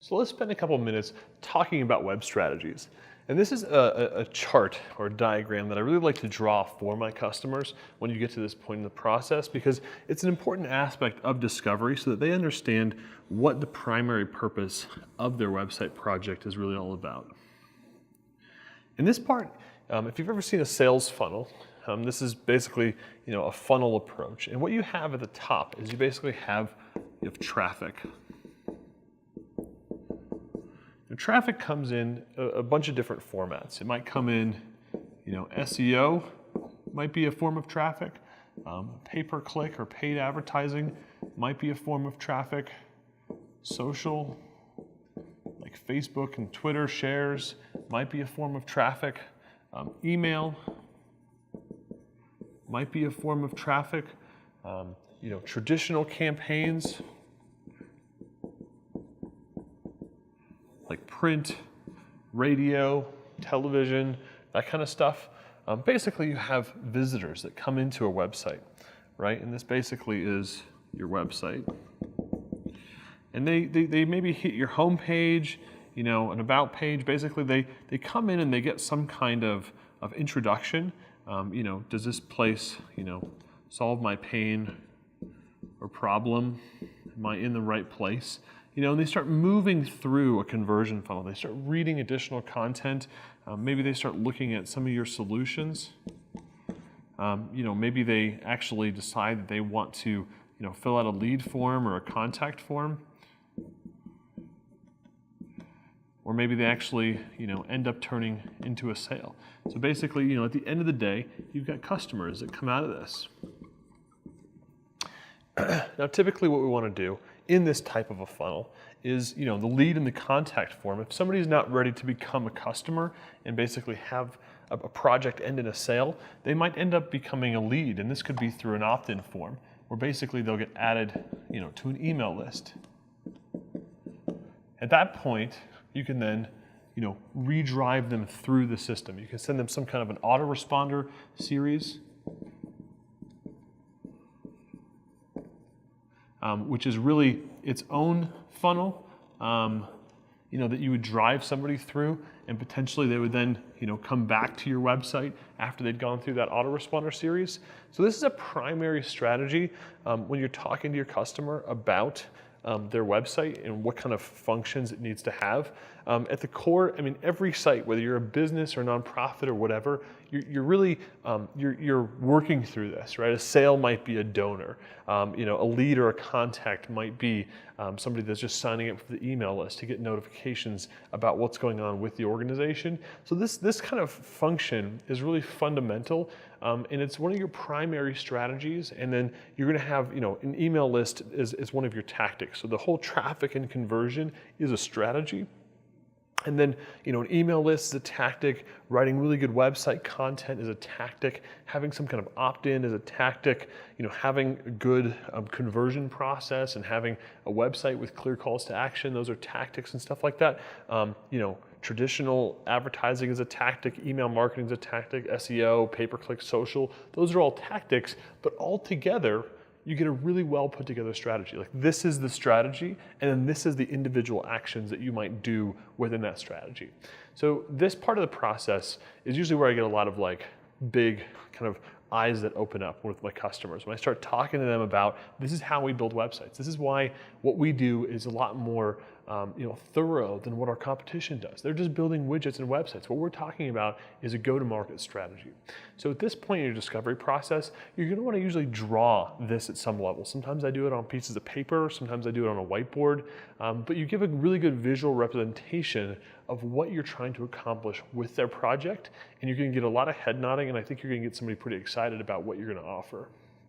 So let's spend a couple minutes talking about web strategies. And this is a chart or a diagram that I really like to draw for my customers when you get to this point in the process, because it's an important aspect of discovery so that they understand what the primary purpose of their website project is really all about. In this part, if you've ever seen a sales funnel, this is basically a funnel approach. And what you have at the top is you basically have traffic. Now, traffic comes in a bunch of different formats. It might come in, SEO might be a form of traffic. Pay-per-click or paid advertising might be a form of traffic. Social, like Facebook and Twitter shares, might be a form of traffic. Email might be a form of traffic. Traditional campaigns like print, radio, television, that kind of stuff. Basically, you have visitors that come into a website, right? And this basically is your website. And they maybe hit your home page, an about page. Basically, they come in and they get some kind of introduction. Does this place, solve my pain or problem? Am I in the right place? And they start moving through a conversion funnel. They start reading additional content. Maybe they start looking at some of your solutions. Maybe they actually decide that they want to, fill out a lead form or a contact form. Or maybe they actually, end up turning into a sale. So basically, at the end of the day, you've got customers that come out of this. Now, typically what we want to do in this type of a funnel is, the lead and the contact form. If somebody's not ready to become a customer and basically have a project end in a sale, they might end up becoming a lead. And this could be through an opt-in form where basically they'll get added, to an email list. At that point, you can then, redrive them through the system. You can send them some kind of an autoresponder series, which is really its own funnel, that you would drive somebody through, and potentially they would then, come back to your website after they'd gone through that autoresponder series. So this is a primary strategy when you're talking to your customer about their website and what kind of functions it needs to have. At the core, every site, whether you're a business or nonprofit or whatever, you're really you're working through this, right? A sale might be a donor. A lead or a contact might be somebody that's just signing up for the email list to get notifications about what's going on with the organization. So this kind of function is really fundamental, and it's one of your primary strategies. And then you're going to have, an email list is one of your tactics. So the whole traffic and conversion is a strategy. And then, an email list is a tactic. Writing really good website content is a tactic. Having some kind of opt-in is a tactic. Having a good conversion process and having a website with clear calls to action, those are tactics and stuff like that. Traditional advertising is a tactic. Email marketing is a tactic. SEO, pay-per-click, social, those are all tactics, but all together, you get a really well put together strategy. Like, this is the strategy, and then this is the individual actions that you might do within that strategy. So this part of the process is usually where I get a lot of big kind of eyes that open up with my customers. When I start talking to them about, this is how we build websites. This is why what we do is a lot more thorough than what our competition does. They're just building widgets and websites. What we're talking about is a go-to-market strategy. So at this point in your discovery process, you're going to want to usually draw this at some level. Sometimes I do it on pieces of paper, sometimes I do it on a whiteboard, but you give a really good visual representation of what you're trying to accomplish with their project, and you're going to get a lot of head nodding, and I think you're going to get somebody pretty excited about what you're going to offer.